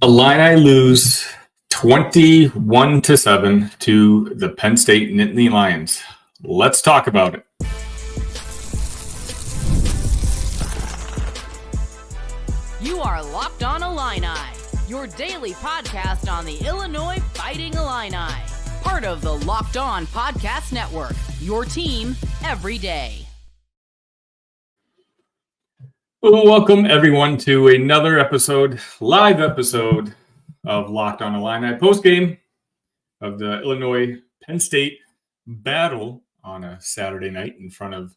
Illini lose 21-7 to the Penn State Nittany Lions. Let's talk about it. You are Locked On Illini, your daily podcast on the Illinois Fighting Illini. Part of the Locked On Podcast Network, your team every day. Well, welcome everyone to another live episode of Locked On Illini, postgame of the Illinois Penn State battle on a Saturday night in front of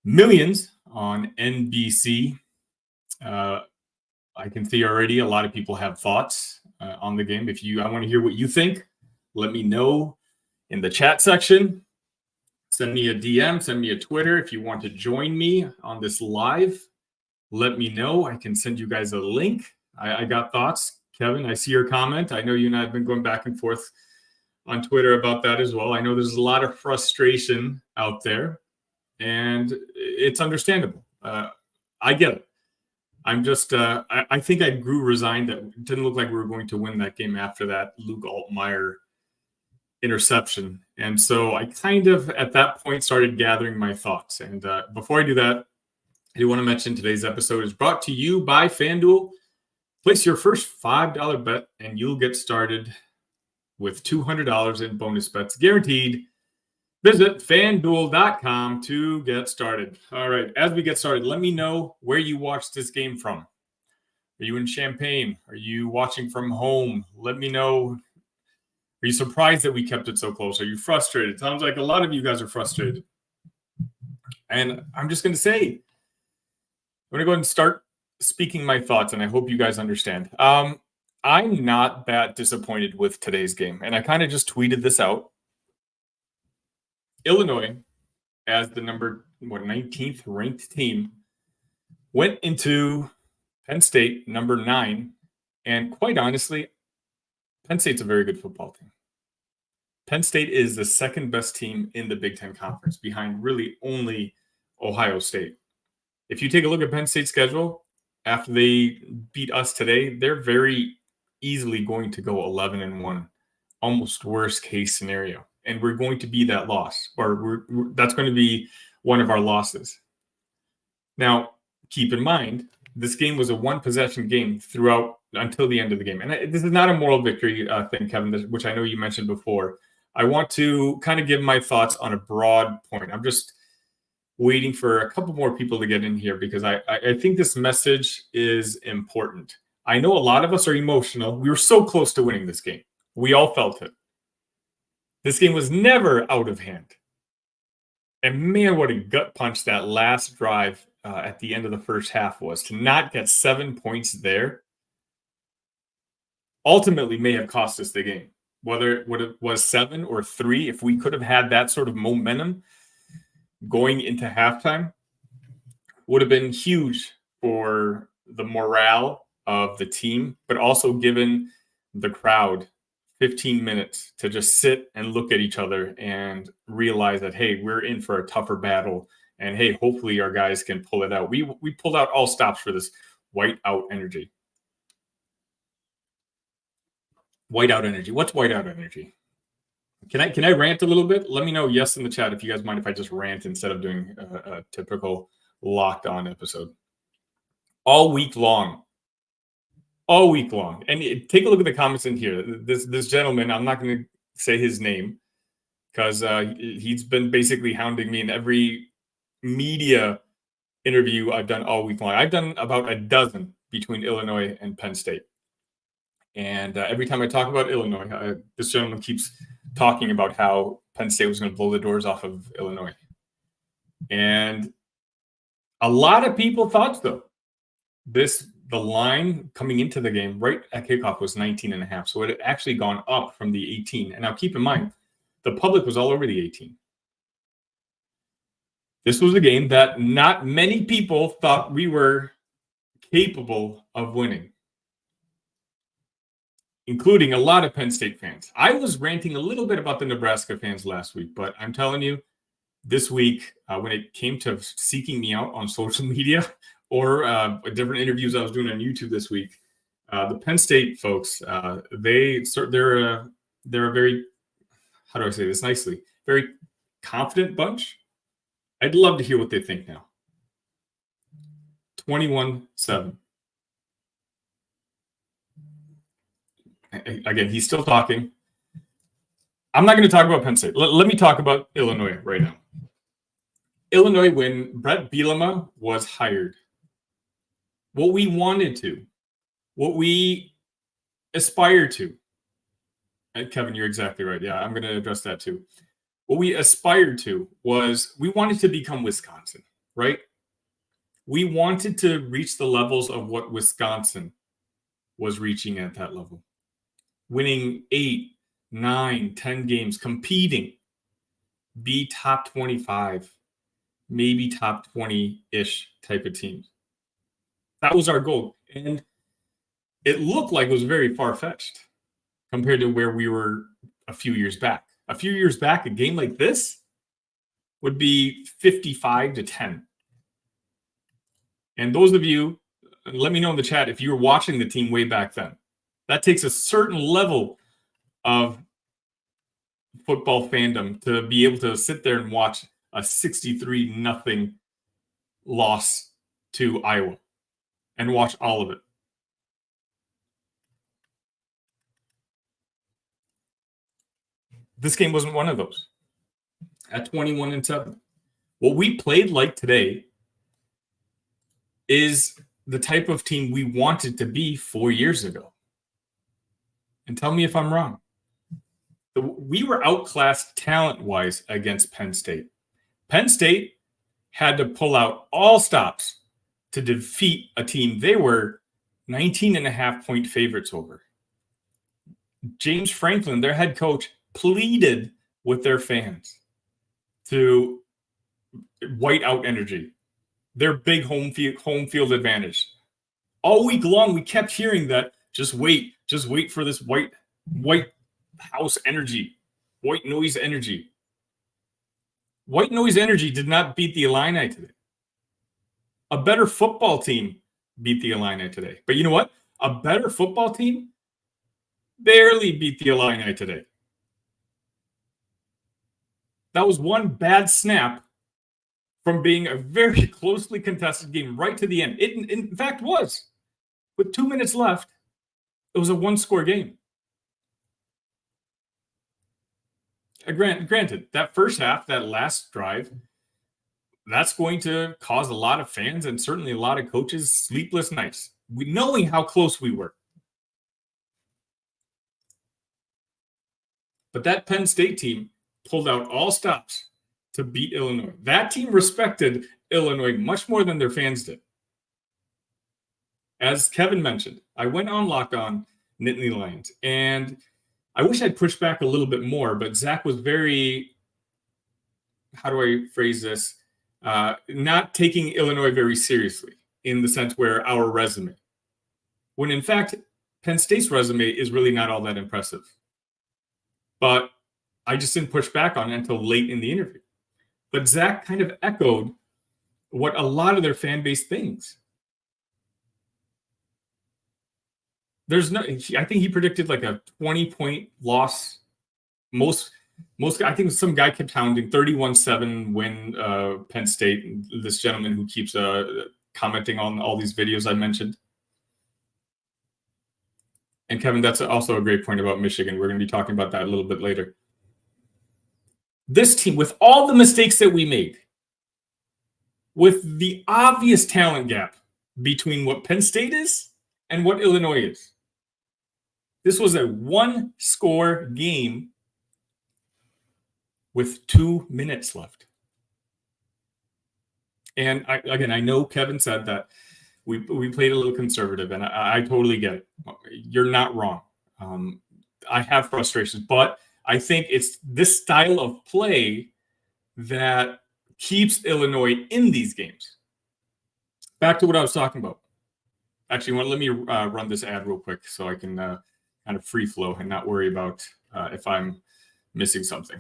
millions on NBC. I can see already a lot of people have thoughts on the game. I want to hear what you think. Let me know in the chat section. Send me a DM, send me a Twitter if you want to join me on this live. Let me know. I can send you guys a link. I got thoughts. Kevin, I see your comment. I know you and I have been going back and forth on Twitter about that as well. I know there's a lot of frustration out there, and it's understandable. I get it. I'm just, I think I grew resigned that it didn't look like we were going to win that game after that Luke Altmaier interception. And so I kind of, at that point, started gathering my thoughts. And before I do that, I do want to mention today's episode is brought to you by FanDuel. Place your first $5 bet and you'll get started with $200 in bonus bets guaranteed. Visit FanDuel.com to get started. All right, as we get started, let me know where you watched this game from. Are you in Champaign? Are you watching from home? Let me know. Are you surprised that we kept it so close? Are you frustrated? Sounds like a lot of you guys are frustrated. And I'm just going to say, I'm going to go ahead and start speaking my thoughts, and I hope you guys understand. I'm not that disappointed with today's game, and I kind of just tweeted this out. Illinois, as the 19th ranked team, went into Penn State, number 9, and quite honestly, Penn State's a very good football team. Penn State is the second best team in the Big Ten Conference, behind really only Ohio State. If you take a look at Penn State's schedule, after they beat us today, they're very easily going to go 11-1, almost worst case scenario. And we're going to be that loss, or that's going to be one of our losses. Now, keep in mind, this game was a one-possession game throughout until the end of the game. And this is not a moral victory thing, Kevin, which I know you mentioned before. I want to kind of give my thoughts on a broad point. I'm just waiting for a couple more people to get in here because I think this message is important. I know a lot of us are emotional. We were so close to winning this game. We all felt it. This game was never out of hand. And man, what a gut punch that last drive at the end of the first half was. To not get 7 points there ultimately may have cost us the game. Whether it was 7 or 3, if we could have had that sort of momentum going into halftime, would have been huge for the morale of the team, but also given the crowd 15 minutes to just sit and look at each other and realize that, hey, we're in for a tougher battle. And hey, hopefully our guys can pull it out. We pulled out all stops for this whiteout energy. Whiteout energy. What's whiteout energy? Can I rant a little bit? Let me know yes in the chat if you guys mind if I just rant instead of doing a typical Locked On episode. All week long. And take a look at the comments in here. This gentleman, I'm not going to say his name because he's been basically hounding me in every media interview I've done all week long. I've done about a dozen between Illinois and Penn State. And every time I talk about Illinois, this gentleman keeps talking about how Penn State was going to blow the doors off of Illinois. And a lot of people thought, though, the line coming into the game right at kickoff was 19.5. So it had actually gone up from the 18. And now keep in mind, the public was all over the 18. This was a game that not many people thought we were capable of winning, including a lot of Penn State fans. I was ranting a little bit about the Nebraska fans last week, but I'm telling you, this week, when it came to seeking me out on social media or different interviews I was doing on YouTube this week, The Penn State folks, they're a very, how do I say this nicely, very confident bunch. I'd love to hear what they think now. 21-7. Again, he's still talking. I'm not going to talk about Penn State. Let me talk about Illinois right now. Illinois, when Brett Belma was hired, what we wanted to, what we aspired to, and Kevin, you're exactly right. Yeah, I'm going to address that too. What we aspired to was we wanted to become Wisconsin, right? We wanted to reach the levels of what Wisconsin was reaching at that level. Winning 8, 9, 10 games, competing, be top 25, maybe top 20-ish type of teams. That was our goal. And it looked like it was very far-fetched compared to where we were a few years back. A few years back, a game like this would be 55-10. And those of you, let me know in the chat if you were watching the team way back then. That takes a certain level of football fandom to be able to sit there and watch a 63-0 loss to Iowa and watch all of it. This game wasn't one of those. At 21-7, what we played like today is the type of team we wanted to be 4 years ago. And tell me if I'm wrong. We were outclassed talent-wise against Penn State. Penn State had to pull out all stops to defeat a team they were 19.5-point favorites over. James Franklin, their head coach, pleaded with their fans to white out energy, their big home field advantage. All week long, we kept hearing that, just wait for this white house energy, white noise energy. White noise energy did not beat the Illini today. A better football team beat the Illini today. But you know what? A better football team barely beat the Illini today. That was one bad snap from being a very closely contested game right to the end. It, in fact, was. With 2 minutes left, it was a one-score game. Granted, that first half, that last drive, that's going to cause a lot of fans and certainly a lot of coaches sleepless nights, knowing how close we were. But that Penn State team pulled out all stops to beat Illinois. That team respected Illinois much more than their fans did. As Kevin mentioned, I went on Locked On Nittany Lions, and I wish I'd pushed back a little bit more, but Zach was very, how do I phrase this, not taking Illinois very seriously in the sense where our resume, when in fact, Penn State's resume is really not all that impressive. But I just didn't push back on it until late in the interview. But Zach kind of echoed what a lot of their fan base thinks. I think he predicted like a 20-point loss. Most, I think some guy kept hounding 31-7 win Penn State. This gentleman who keeps commenting on all these videos I mentioned. And Kevin, that's also a great point about Michigan. We're going to be talking about that a little bit later. This team, with all the mistakes that we made, with the obvious talent gap between what Penn State is and what Illinois is, this was a one-score game with 2 minutes left. And I know Kevin said that we played a little conservative, and I totally get it. You're not wrong. I have frustrations, but I think it's this style of play that keeps Illinois in these games. Back to what I was talking about. Actually, let me run this ad real quick so I can kind of free flow and not worry about if I'm missing something.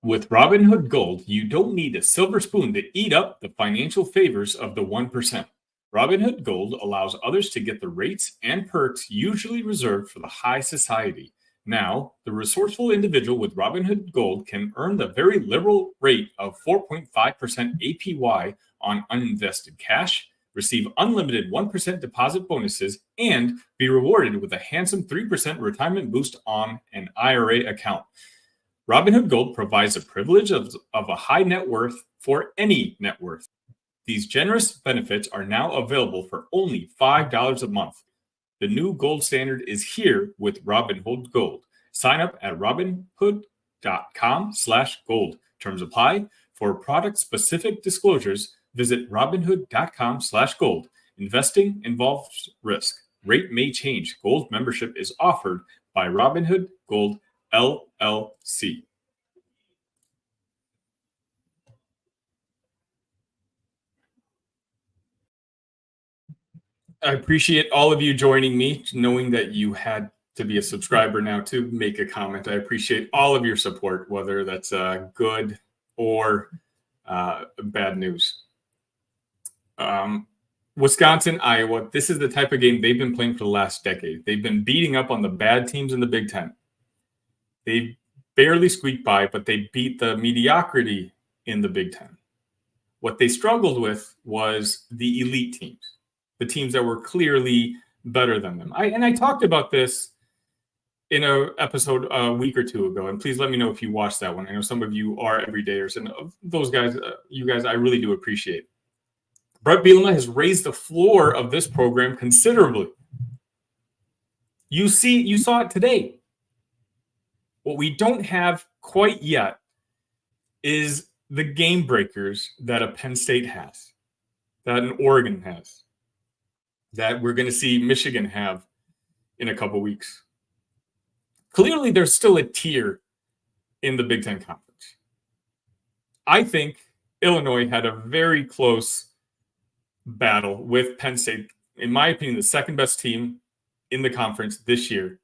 With Robinhood Gold, you don't need a silver spoon to eat up the financial favors of the 1%. Robinhood Gold allows others to get the rates and perks usually reserved for the high society. Now, the resourceful individual with Robinhood Gold can earn the very liberal rate of 4.5% APY on uninvested cash, receive unlimited 1% deposit bonuses, and be rewarded with a handsome 3% retirement boost on an IRA account. Robinhood Gold provides the privilege of a high net worth for any net worth. These generous benefits are now available for only $5 a month. The new gold standard is here with Robinhood Gold. Sign up at robinhood.com/gold. Terms apply. For product-specific disclosures, visit robinhood.com/gold. Investing involves risk. Rate may change. Gold membership is offered by Robinhood Gold LLC. I appreciate all of you joining me, knowing that you had to be a subscriber now to make a comment. I appreciate all of your support, whether that's good or bad news. Wisconsin, Iowa, this is the type of game they've been playing for the last decade. They've been beating up on the bad teams in the Big Ten. They barely squeaked by, but they beat the mediocrity in the Big Ten. What they struggled with was the elite teams, the teams that were clearly better than them. I talked about this in an episode a week or two ago, and please let me know if you watched that one. I know some of you are everydayers, and those guys, you guys, I really do appreciate. Brett Belma has raised the floor of this program considerably. You saw it today. What we don't have quite yet is the game breakers that a Penn State has, that an Oregon has, that we're going to see Michigan have in a couple weeks. Clearly, there's still a tier in the Big Ten Conference. I think Illinois had a very close battle with Penn State. In my opinion, the second best team in the conference this year.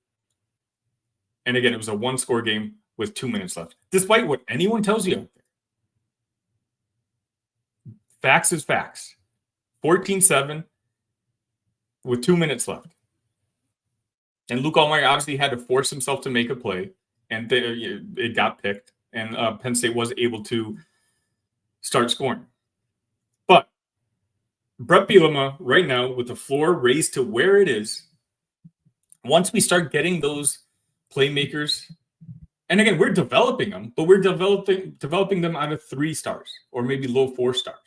And again, it was a one-score game with 2 minutes left. Despite what anyone tells you out there. Facts is facts. 14-7 with 2 minutes left. And Luke Altmaier obviously had to force himself to make a play, and it got picked, and Penn State was able to start scoring. But Brett Bielema, right now, with the floor raised to where it is, once we start getting those playmakers, and again, we're developing them, but we're developing them out of 3 stars or maybe low 4 stars.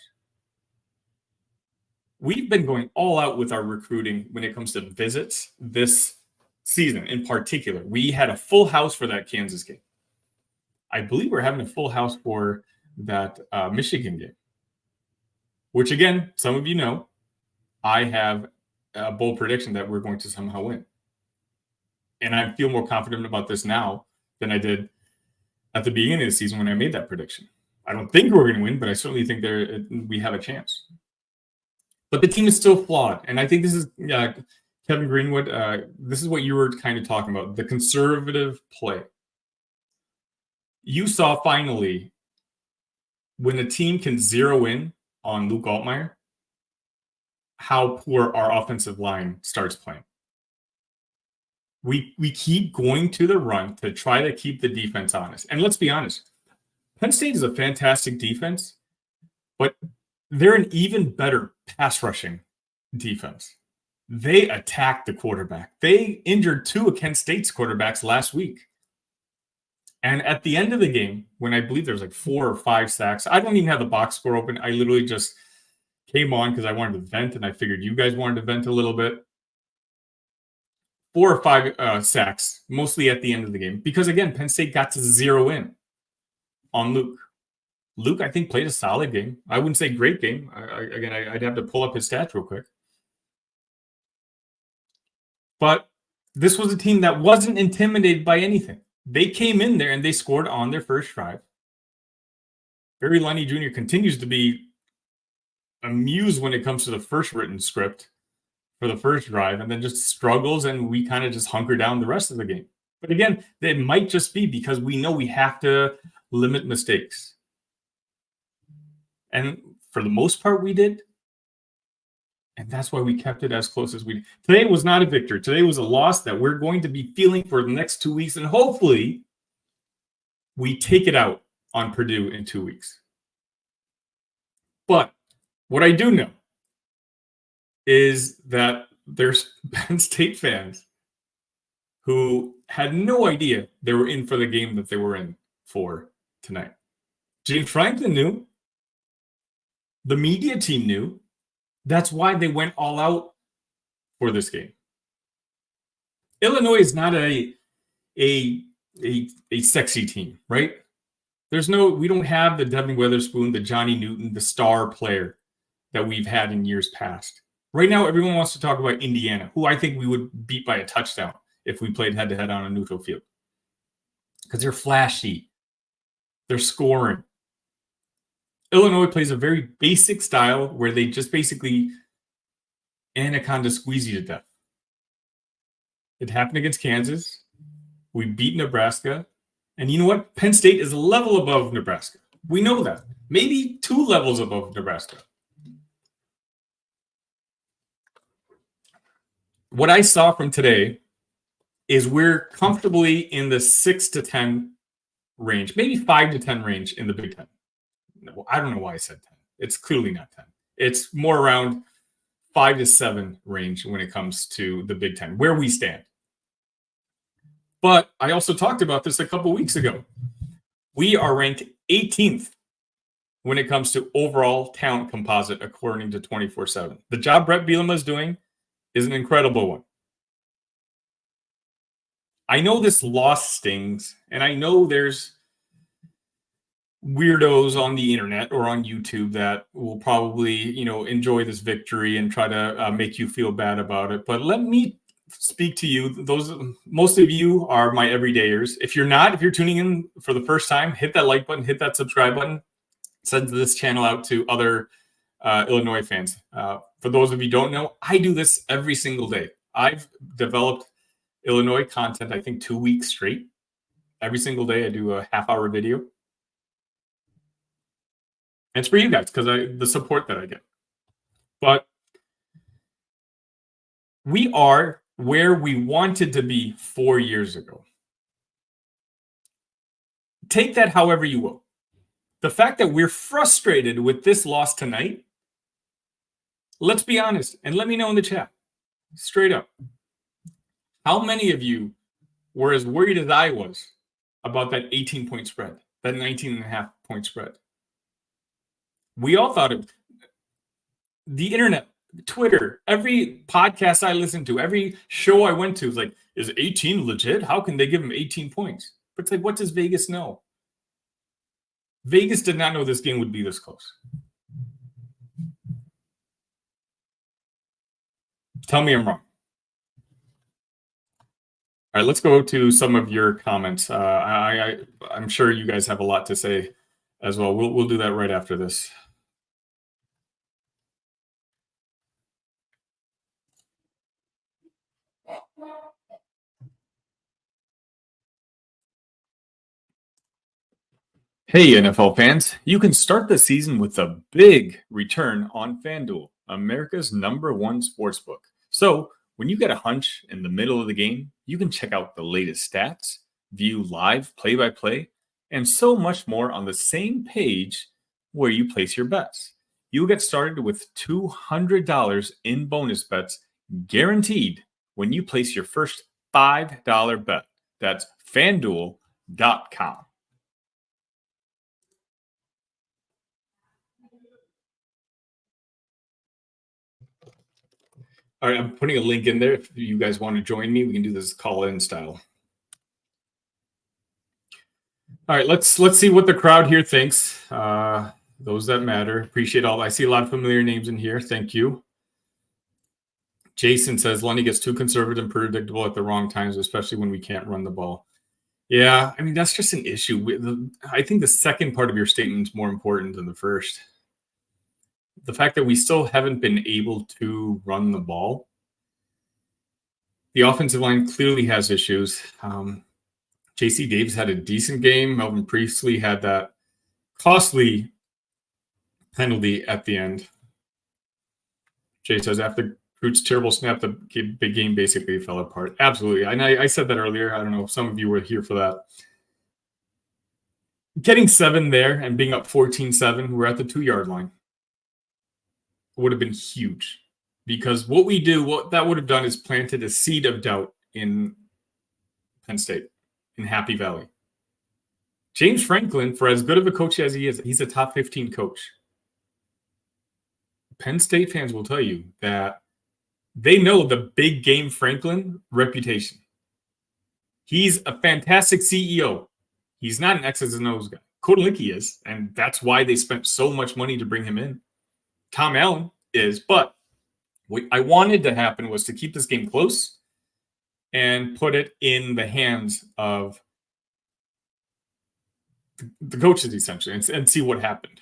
We've been going all out with our recruiting when it comes to visits this season in particular. We had a full house for that Kansas game. I believe we're having a full house for that Michigan game, which again, some of you know, I have a bold prediction that we're going to somehow win. And I feel more confident about this now than I did at the beginning of the season when I made that prediction. I don't think we're going to win, but I certainly think we have a chance. But the team is still flawed. And I think this is Kevin Greenwood. This is what you were kind of talking about, the conservative play. You saw finally when a team can zero in on Luke Altmaier, how poor our offensive line starts playing. We keep going to the run to try to keep the defense honest. And let's be honest, Penn State is a fantastic defense, but they're an even better pass rushing defense. They attack the quarterback. They injured 2 of Kent State's quarterbacks last week. And at the end of the game, when I believe there was like 4 or 5 sacks, I don't even have the box score open. I literally just came on because I wanted to vent, and I figured you guys wanted to vent a little bit. 4 or 5 sacks, mostly at the end of the game. Because, again, Penn State got to zero in on Luke. Luke, I think, played a solid game. I wouldn't say great game. I'd have to pull up his stats real quick. But this was a team that wasn't intimidated by anything. They came in there and they scored on their first drive. Barry Lunny Jr. continues to be amused when it comes to the first written script for the first drive, and then just struggles, and we kind of just hunker down the rest of the game. But again, it might just be because we know we have to limit mistakes. And for the most part, we did. And that's why we kept it as close as we did. Today was not a victory. Today was a loss that we're going to be feeling for the next 2 weeks. And hopefully, we take it out on Purdue in 2 weeks. But what I do know is that there's Penn State fans who had no idea they were in for the game that they were in for tonight. James Franklin knew. The media team knew. That's why they went all out for this game. Illinois is not a sexy team, right? We don't have the Devin Witherspoon, the Johnny Newton, the star player that we've had in years past. Right now, everyone wants to talk about Indiana, who I think we would beat by a touchdown if we played head-to-head on a neutral field. Because they're flashy. They're scoring. Illinois plays a very basic style where they just basically anaconda squeeze you to death. It happened against Kansas. We beat Nebraska. And you know what? Penn State is a level above Nebraska. We know that. Maybe 2 levels above Nebraska. What I saw from today is we're comfortably in the 6 to 10 range, maybe 5 to 10 range in the Big Ten. No, I don't know why I said 10. It's clearly not 10. It's more around 5 to 7 range when it comes to the Big Ten, where we stand. But I also talked about this a couple weeks ago. We are ranked 18th when it comes to overall talent composite, according to 24/7. The job Brett Belma is doing is an incredible one. I know this loss stings, and I know there's weirdos on the internet or on YouTube that will probably, enjoy this victory and try to make you feel bad about it. But let me speak to you. Most of you are my everydayers. If you're tuning in for the first time, hit that like button, hit that subscribe button, send this channel out to other Illinois fans. For those of you who don't know, I do this every single day. I've developed Illinois content, I think 2 weeks straight. Every single day I do a half-hour video. And it's for you guys because the support that I get. But we are where we wanted to be 4 years ago. Take that however you will. The fact that we're frustrated with this loss tonight, let's be honest, and let me know in the chat, straight up. How many of you were as worried as I was about that 18-point spread, that 19.5-point spread? We all thought it. The internet, Twitter, every podcast I listened to, every show I went to was like, is 18 legit? How can they give him 18 points? But it's like, what does Vegas know? Vegas did not know this game would be this close. Tell me I'm wrong. All right, let's go to some of your comments. I'm sure you guys have a lot to say as well. We'll do that right after this. Hey, NFL fans, you can start the season with a big return on FanDuel, America's #1 sportsbook. So when you get a hunch in the middle of the game, you can check out the latest stats, view live play-by-play, and so much more on the same page where you place your bets. You'll get started with $200 in bonus bets guaranteed when you place your first $5 bet. That's FanDuel.com. All right, I'm putting a link in there. If you guys want to join me, we can do this call-in style. All right, let's see what the crowd here thinks. Those that matter. Appreciate all. I see a lot of familiar names in here. Thank you. Jason says, Lundy gets too conservative and predictable at the wrong times, especially when we can't run the ball. Yeah, I mean, that's just an issue. I think the second part of your statement is more important than the first. The fact that we still haven't been able to run the ball. The offensive line clearly has issues. J.C. Davis had a decent game. Melvin Priestley had that costly penalty at the end. Jay says, after Groot's terrible snap, the big game basically fell apart. Absolutely. And I said that earlier. I don't know if some of you were here for that. Getting 7 there and being up 14-7, we're at the 2-yard line, would have been huge. Because what that would have done is planted a seed of doubt in Penn State, in Happy Valley. James Franklin, for as good of a coach as he is, he's a top 15 coach. Penn State fans will tell you that they know the big game Franklin reputation. He's a fantastic CEO. He's not an X's and O's guy. Kodalinki is, and that's why they spent so much money to bring him in. Tom Allen is, but what I wanted to happen was to keep this game close and put it in the hands of the coaches, essentially, and see what happened.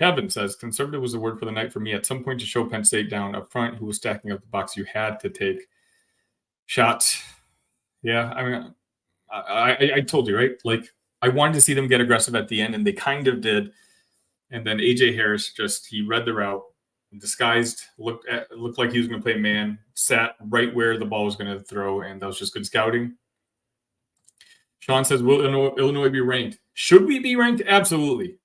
Kevin says, conservative was the word for the night for me. At some point to show Penn State down up front, who was stacking up the box, you had to take shots. Yeah, I mean, I told you, right? Like, I wanted to see them get aggressive at the end, and they kind of did. And then A.J. Harris he read the route, disguised, looked like he was going to play man, sat right where the ball was going to throw, and that was just good scouting. Sean says, will Illinois be ranked? Should we be ranked? Absolutely.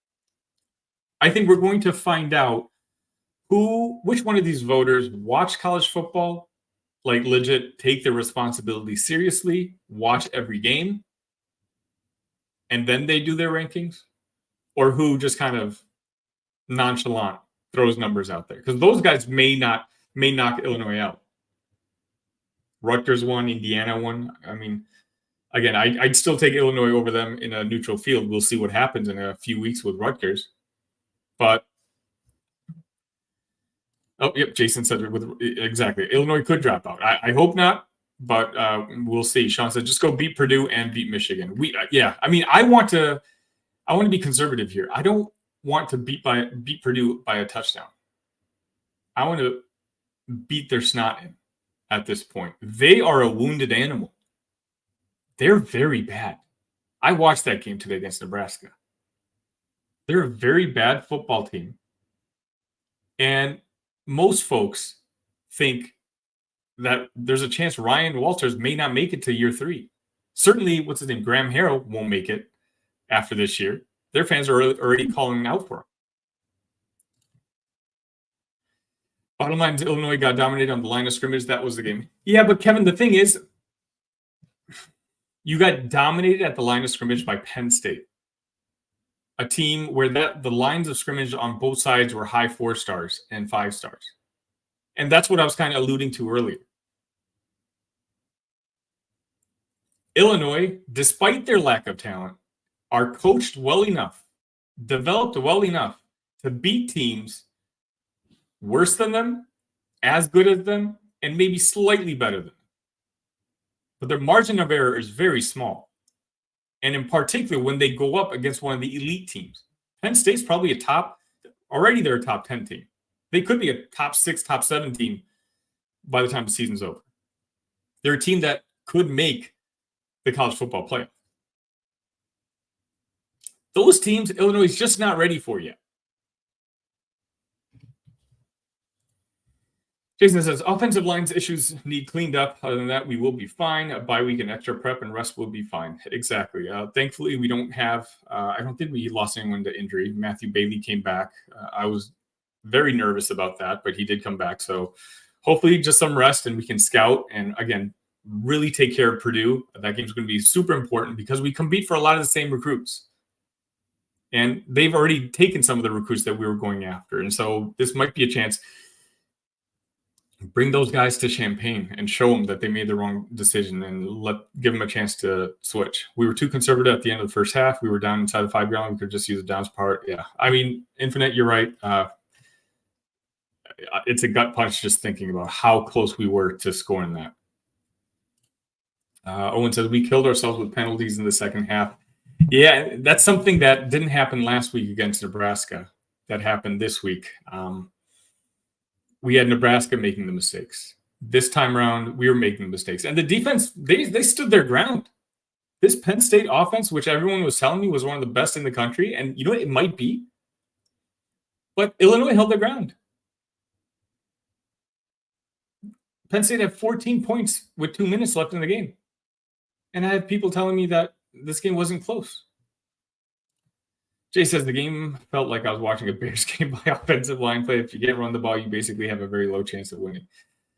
I think we're going to find out which one of these voters watch college football, like legit take their responsibility seriously, watch every game, and then they do their rankings, or who just kind of nonchalant throws numbers out there. Because those guys may knock Illinois out. Rutgers won, Indiana won. I mean, again, I'd still take Illinois over them in a neutral field. We'll see what happens in a few weeks with Rutgers. But, Jason said exactly. Illinois could drop out. I hope not, but we'll see. Sean said, just go beat Purdue and beat Michigan. I mean, I want to be conservative here. I don't want to beat Purdue by a touchdown. I want to beat their snot in at this point. They are a wounded animal. They're very bad. I watched that game today against Nebraska. They're a very bad football team. And most folks think that there's a chance Ryan Walters may not make it to year 3. Certainly, what's his name? Graham Harrell won't make it after this year. Their fans are already calling out for him. Bottom line is Illinois got dominated on the line of scrimmage. That was the game. Yeah, but Kevin, the thing is, you got dominated at the line of scrimmage by Penn State, a team where the lines of scrimmage on both sides were high 4 stars and 5 stars. And that's what I was kind of alluding to earlier. Illinois, despite their lack of talent, are coached well enough, developed well enough to beat teams worse than them, as good as them, and maybe slightly better than them. But their margin of error is very small. And in particular, when they go up against one of the elite teams. Penn State's probably they're a top 10 team. They could be a top 6, top 7 team by the time the season's over. They're a team that could make the college football playoff. Those teams, Illinois is just not ready for yet. Jason says, offensive lines issues need cleaned up. Other than that, we will be fine. A bye week and extra prep and rest will be fine. Exactly. Thankfully, we don't have, I don't think we lost anyone to injury. Matthew Bailey came back. I was very nervous about that, but he did come back. So hopefully just some rest and we can scout and, again, really take care of Purdue. That game's going to be super important because we compete for a lot of the same recruits. And they've already taken some of the recruits that we were going after. And so this might be a chance. Bring those guys to Champaign and show them that they made the wrong decision and give them a chance to switch. We were too conservative at the end of the first half. We were down inside the 5-gallon. We could just use the downs part. Yeah. I mean, Infinite, you're right. It's a gut punch just thinking about how close we were to scoring that. Owen says, we killed ourselves with penalties in the second half. Yeah, that's something that didn't happen last week against Nebraska. That happened this week. We had Nebraska making the mistakes. This time around, we were making mistakes. And the defense, they stood their ground. This Penn State offense, which everyone was telling me was one of the best in the country, and you know what, it might be, but Illinois held their ground. Penn State had 14 points with 2 minutes left in the game. And I have people telling me that this game wasn't close. Jay says the game felt like I was watching a Bears game by offensive line play. If you can't run the ball, you basically have a very low chance of winning.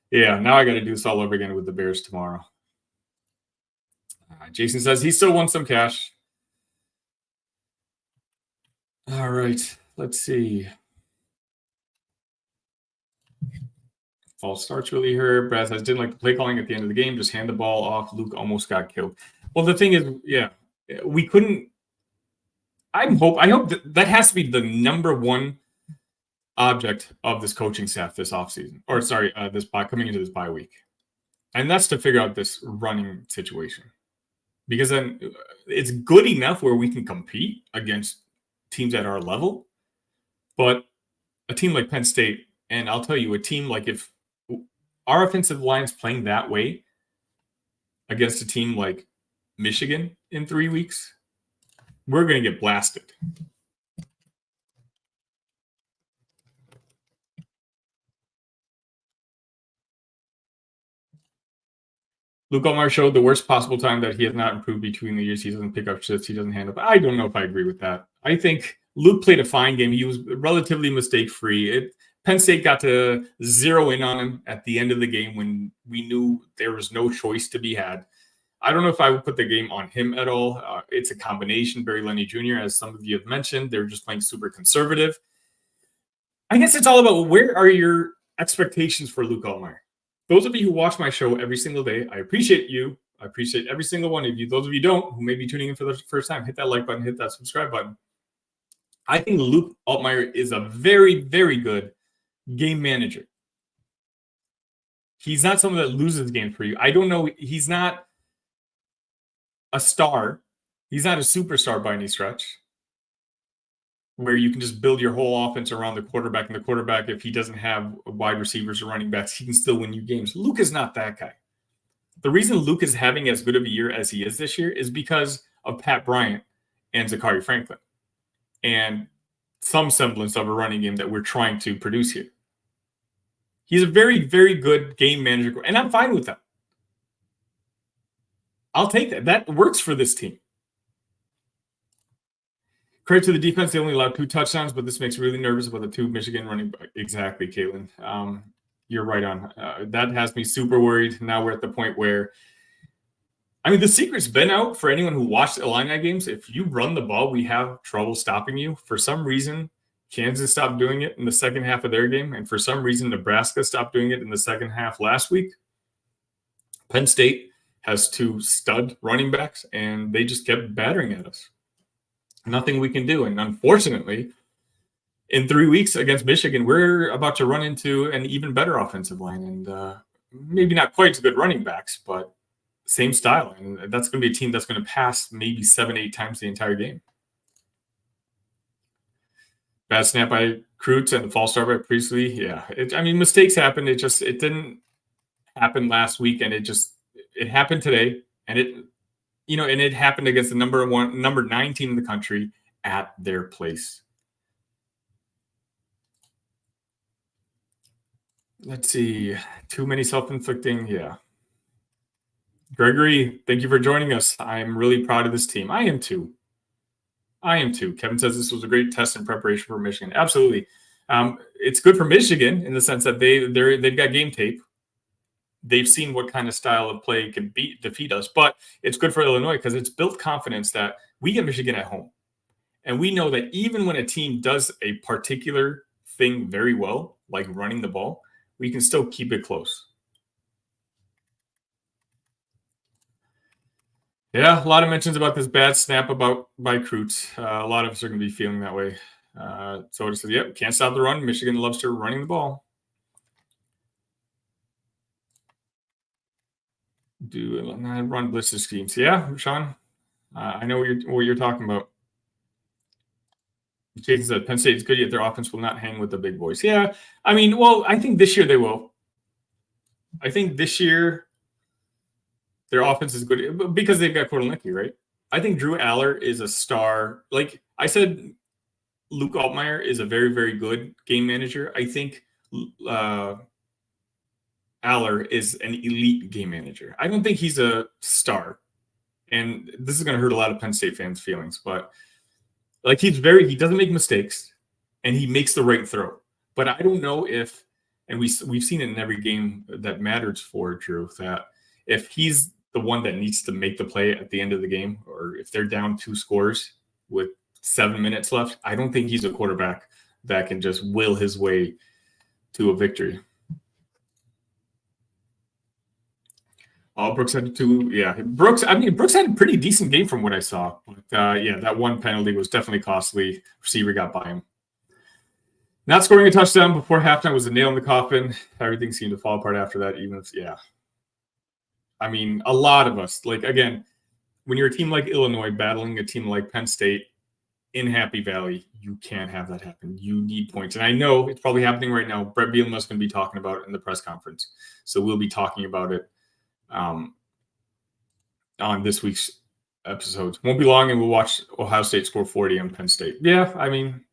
Yeah, now I got to do this all over again with the Bears tomorrow. Jason says he still wants some cash. All right, let's see. False starts really hurt. Brad says didn't like the play calling at the end of the game. Just hand the ball off. Luke almost got killed. Well, the thing is, yeah, we couldn't. I hope that has to be the number one object of this coaching staff this offseason, or sorry, coming into this bye week, and that's to figure out this running situation, because then it's good enough where we can compete against teams at our level, but a team like Penn State, and I'll tell you, a team like if our offensive line's playing that way against a team like Michigan in 3 weeks, we're going to get blasted. Luke Altmaier showed the worst possible time that he has not improved between the years. He doesn't pick up shifts. He doesn't handle. I don't know if I agree with that. I think Luke played a fine game. He was relatively mistake-free. Penn State got to zero in on him at the end of the game when we knew there was no choice to be had. I don't know if I would put the game on him at all. It's a combination. Barry Lenny Jr., as some of you have mentioned, they're just playing super conservative. I guess it's all about where are your expectations for Luke Altmaier. Those of you who watch my show every single day, I appreciate you. I appreciate every single one of you. Those of you who don't, who may be tuning in for the first time, hit that like button, hit that subscribe button. I think Luke Altmaier is a very, very good game manager. He's not someone that loses games for you. I don't know. He's not a star. He's not a superstar by any stretch, where you can just build your whole offense around the quarterback, and the quarterback, if he doesn't have wide receivers or running backs, he can still win you games. Luke is not that guy. The reason Luke is having as good of a year as he is this year is because of Pat Bryant and Zachary Franklin and some semblance of a running game that we're trying to produce here. He's a very, very good game manager, and I'm fine with that. I'll take that. That works for this team. Credit to the defense, they only allowed 2 touchdowns, but this makes me really nervous about the 2 Michigan running back. Exactly, Caitlin. You're right on. That has me super worried. Now we're at the point where, I mean, the secret's been out for anyone who watched Illini games. If you run the ball, we have trouble stopping you. For some reason, Kansas stopped doing it in the second half of their game, and for some reason, Nebraska stopped doing it in the second half last week. Penn State has 2 stud running backs, and they just kept battering at us. Nothing we can do. And unfortunately, in 3 weeks against Michigan, we're about to run into an even better offensive line, and maybe not quite as good running backs, but same style. And that's going to be a team that's going to pass maybe 7-8 times the entire game. Bad snap by Kreutz and the false start by Priestley. Yeah. Mistakes happen. It didn't happen last week, and it happened today. And it happened against the number 9 team in the country at their place. Let's see. Too many self-inflicting. Yeah. Gregory, thank you for joining us. I'm really proud of this team. I am too. Kevin says this was a great test and preparation for Michigan. Absolutely. It's good for Michigan in the sense that they've got game tape. They've seen what kind of style of play can defeat us. But it's good for Illinois because it's built confidence that we get Michigan at home. And we know that even when a team does a particular thing very well, like running the ball, we can still keep it close. Yeah, a lot of mentions about this bad snap by Kreutz. A lot of us are going to be feeling that way. So it says, yep, can't stop the run. Michigan loves to running the ball. Do not run blister schemes. Yeah, Sean, I know what you're talking about. Jason said Penn State is good, yet their offense will not hang with the big boys. Yeah, I think this year they will. I think this year Their offense is good because they've got Kordelinski, right? I think Drew Aller is a star. Like I said, Luke Altmaier is a very, very good game manager. I think Aller is an elite game manager. I don't think he's a star. And this is going to hurt a lot of Penn State fans' feelings, but like he doesn't make mistakes and he makes the right throw. But I don't know if, and we've seen it in every game that matters for Drew, that if he's the one that needs to make the play at the end of the game, or if they're down 2 scores with 7 minutes left, I don't think he's a quarterback that can just will his way to a victory. Oh, Brooks had 2. Yeah, Brooks had a pretty decent game from what I saw. But that one penalty was definitely costly. Receiver got by him. Not scoring a touchdown before halftime was a nail in the coffin. Everything seemed to fall apart after that. I mean, a lot of us, like, again, when you're a team like Illinois battling a team like Penn State in Happy Valley, you can't have that happen. You need points. And I know it's probably happening right now. Brett Bielema is going to be talking about it in the press conference. So we'll be talking about it on this week's episodes. Won't be long, and we'll watch Ohio State score 40 on Penn State. Yeah, I mean,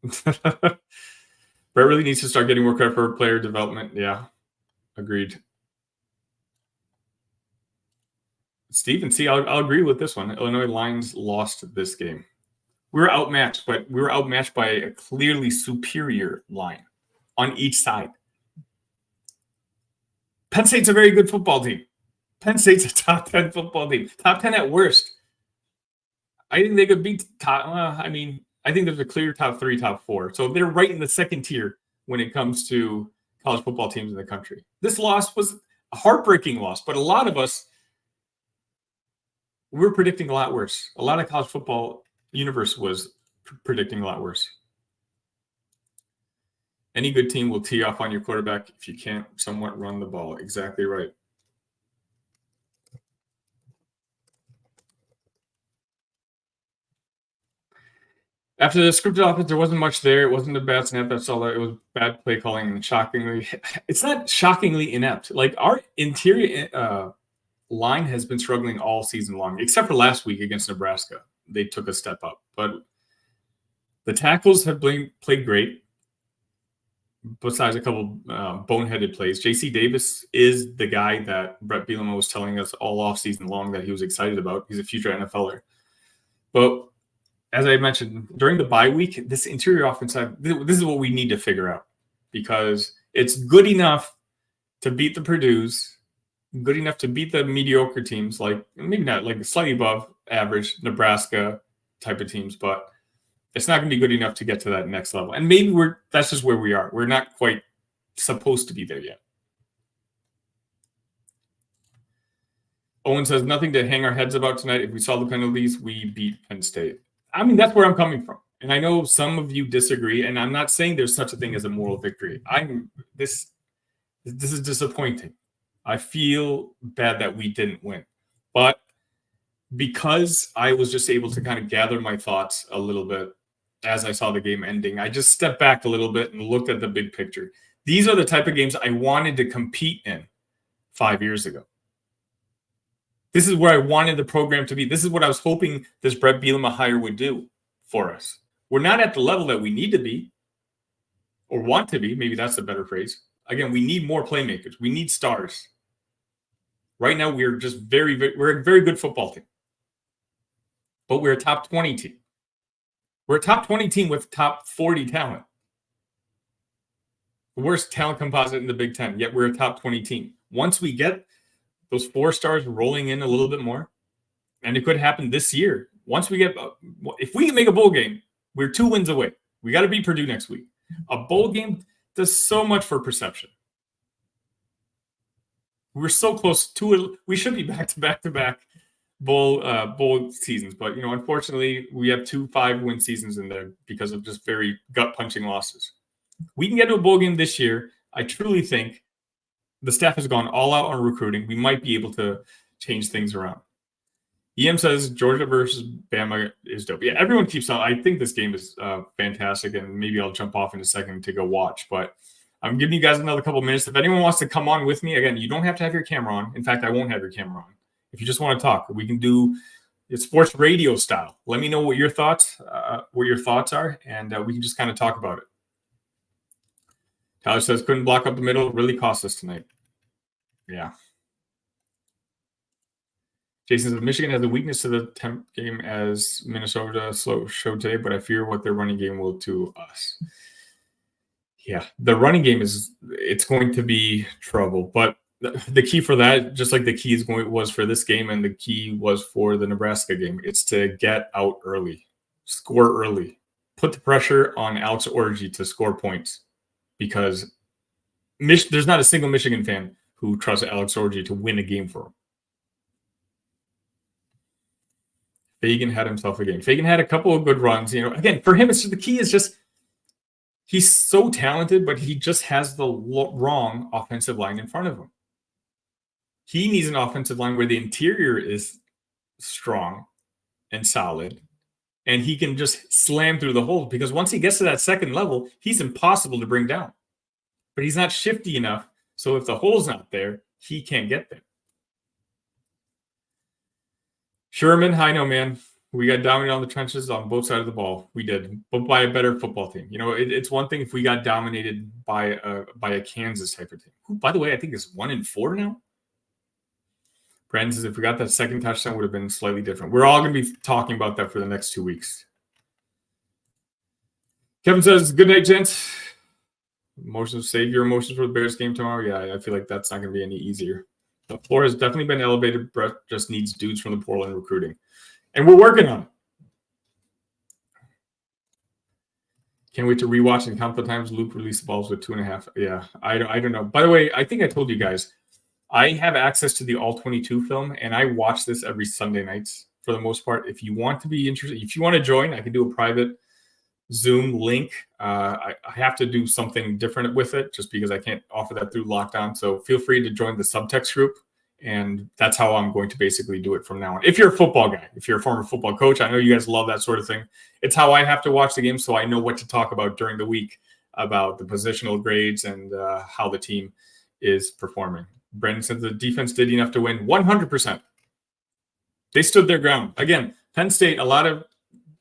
Brett really needs to start getting more credit for player development. Yeah, agreed. Steven, see, I'll agree with this one. Illinois Lions lost this game. We were outmatched, but we were outmatched by a clearly superior line on each side. Penn State's a very good football team. Penn State's a top 10 football team. Top 10 at worst. I think they could beat top. I think there's a clear top 3, top 4. So they're right in the second tier when it comes to college football teams in the country. This loss was a heartbreaking loss, but a lot of us, we're predicting a lot worse. A lot of college football universe was predicting a lot worse. Any good team will tee off on your quarterback if you can't somewhat run the ball. Exactly right. After the scripted offense, there wasn't much there. It wasn't a bad snap. That's all. It was bad play calling and shockingly. It's not shockingly inept. Like our interior line has been struggling all season long, except for last week against Nebraska. They took a step up. But the tackles have played great, besides a couple boneheaded plays. J.C. Davis is the guy that Brett Bielema was telling us all offseason long that he was excited about. He's a future NFLer. But as I mentioned, during the bye week, this interior offense, this is what we need to figure out, because it's good enough to beat the Purdue's, good enough to beat the mediocre teams, like maybe not like slightly above average Nebraska type of teams, but it's not going to be good enough to get to that next level. And maybe that's just where we are. We're not quite supposed to be there yet. Owen says, nothing to hang our heads about tonight. If we saw the penalties, we beat Penn State. I mean, that's where I'm coming from. And I know some of you disagree, and I'm not saying there's such a thing as a moral victory. This is disappointing. I feel bad that we didn't win. But because I was just able to kind of gather my thoughts a little bit as I saw the game ending, I just stepped back a little bit and looked at the big picture. These are the type of games I wanted to compete in 5 years ago. This is where I wanted the program to be. This is what I was hoping this Brett Bielema hire would do for us. We're not at the level that we need to be or want to be. Maybe that's a better phrase. Again, we need more playmakers. We need stars. Right now, we're just we're a very good football team. But we're a top 20 team. We're a top 20 team with top 40 talent. The worst talent composite in the Big Ten, yet we're a top 20 team. Once we get those 4 stars rolling in a little bit more, and it could happen this year. Once we get, if we can make a bowl game, we're 2 wins away. We got to beat Purdue next week. A bowl game does so much for perception. We're so close to it. We should be back to back bowl seasons, but unfortunately, we have 2 5-win seasons in there because of just very gut-punching losses. We can get to a bowl game this year. I truly think the staff has gone all out on recruiting. We might be able to change things around. EM says Georgia versus Belma is dope. Yeah, everyone keeps on. I think this game is fantastic, and maybe I'll jump off in a second to go watch. But I'm giving you guys another couple minutes. If anyone wants to come on with me, again, you don't have to have your camera on. In fact, I won't have your camera on. If you just want to talk, we can do it sports radio style. Let me know what your thoughts are, and we can just kind of talk about it. Tyler says, couldn't block up the middle. Really cost us tonight. Yeah. Jason says, Michigan has a weakness to the temp game as Minnesota showed today, but I fear what their running game will to us. Yeah, the running game it's going to be trouble. But the key for that, just like the key was for this game and the key was for the Nebraska game, it's to get out early, score early, put the pressure on Alex Orji to score points, because there's not a single Michigan fan who trusts Alex Orji to win a game for him. Fagan had himself a game. Fagan had a couple of good runs. Again, for him, the key is just he's so talented, but he just has the wrong offensive line in front of him. He needs an offensive line where the interior is strong and solid, and he can just slam through the hole, because once he gets to that second level, he's impossible to bring down. But he's not shifty enough, so if the hole's not there, he can't get there. Sherman, I know, man. We got dominated on the trenches on both sides of the ball. We did, but by a better football team. It's one thing if we got dominated by a Kansas type of team, who, by the way, I think is 1-4 now. Brandon says, if we got that second touchdown, would have been slightly different. We're all going to be talking about that for the next 2 weeks. Kevin says, good night, gents. Save your emotions for the Bears game tomorrow. Yeah, I feel like that's not going to be any easier. The floor has definitely been elevated. Brett just needs dudes from the Portland recruiting. And we're working on it. Can't wait to rewatch and count the times Luke released the balls with 2.5. Yeah, I don't know. By the way, I think I told you guys, I have access to the All-22 film, and I watch this every Sunday nights for the most part. If you want to be interested, if you want to join, I can do a private Zoom link. I have to do something different with it just because I can't offer that through Locked On. So feel free to join the SUBTEXT group, and that's how I'm going to basically do it from now on. If you're a football guy, if you're a former football coach, I know you guys love that sort of thing. It's how I have to watch the game, so I know what to talk about during the week about the positional grades and how the team is performing. Brendan said the defense did enough to win 100%. They stood their ground. Again, Penn State, a lot of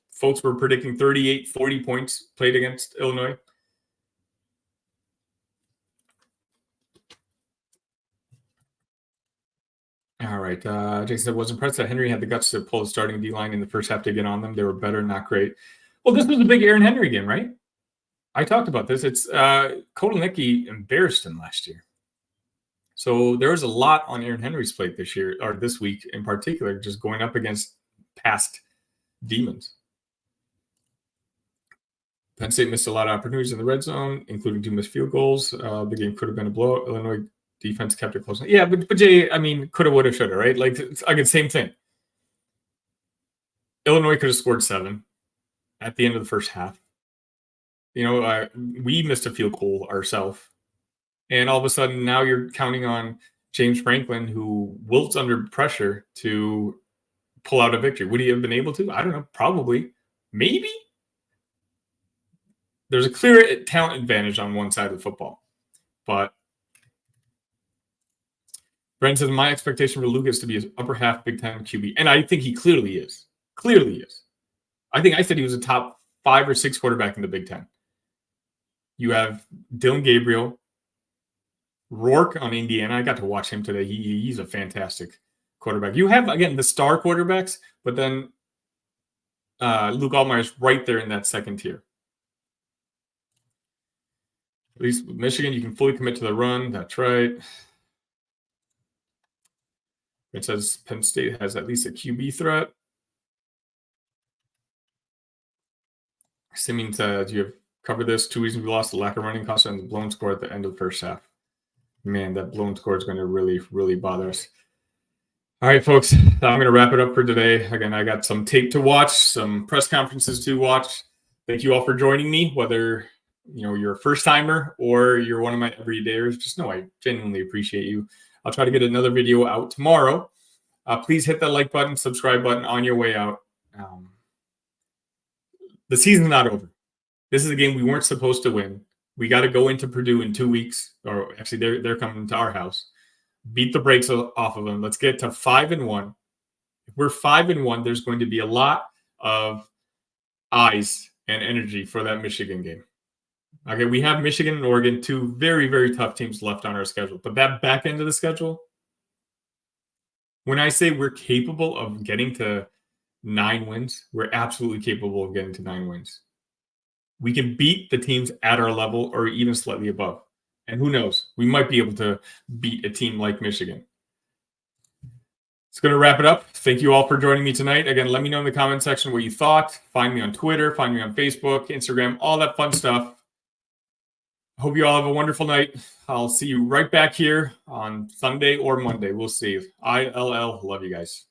folks were predicting 38, 40 points played against Illinois. All right. Jason said, was impressed that Henry had the guts to pull the starting D-line in the first half to get on them. They were better, not great. Well, this was a big Aaron Henry game, right? I talked about this. It's Kotelnicki embarrassed him last year. So there was a lot on Aaron Henry's plate this year, or this week in particular, just going up against past demons. Penn State missed a lot of opportunities in the red zone, including 2 missed field goals. The game could have been a blowout. Illinois defense kept it close. Yeah, but Jay, I mean, coulda, woulda, shoulda, right? Like, again, same thing. Illinois could have scored 7 at the end of the first half. We missed a field goal ourselves. And all of a sudden, now you're counting on James Franklin, who wilts under pressure, to pull out a victory. Would he have been able to? I don't know. Probably. Maybe. There's a clear talent advantage on one side of the football. But Brent says, my expectation for Luke is to be his upper half Big Ten QB. And I think he clearly is. Clearly is. I said he was a top 5 or 6 quarterback in the Big Ten. You have Dylan Gabriel, Rourke on Indiana. I got to watch him today. He's a fantastic quarterback. You have, again, the star quarterbacks, but then Luke Altmaier's right there in that second tier. At least with Michigan, you can fully commit to the run. That's right. It says Penn State has at least a QB threat. Simmons says, you have covered this. 2 reasons we lost: the lack of running costs and the blown score at the end of the first half. Man, that blown score is going to really, really bother us. All right, folks, I'm going to wrap it up for today. Again, I got some tape to watch, some press conferences to watch. Thank you all for joining me, whether you're a first-timer or you're one of my everydayers. Just know I genuinely appreciate you. I'll try to get another video out tomorrow. Please hit that like button, subscribe button on your way out. The season's not over. This is a game we weren't supposed to win, We got to go into Purdue in 2 weeks, or actually they're coming to our house. Beat the brakes off of them. Let's get to 5-1. If we're 5-1, there's going to be a lot of eyes and energy for that Michigan game. Okay, we have Michigan and Oregon, 2 very, very tough teams left on our schedule. But that back end of the schedule, when I say we're capable of getting to 9 wins, we're absolutely capable of getting to 9 wins. We can beat the teams at our level or even slightly above. And who knows? We might be able to beat a team like Michigan. It's going to wrap it up. Thank you all for joining me tonight. Again, let me know in the comment section what you thought. Find me on Twitter, find me on Facebook, Instagram, all that fun stuff. Hope you all have a wonderful night. I'll see you right back here on Sunday or Monday. We'll see. ILL. Love you guys.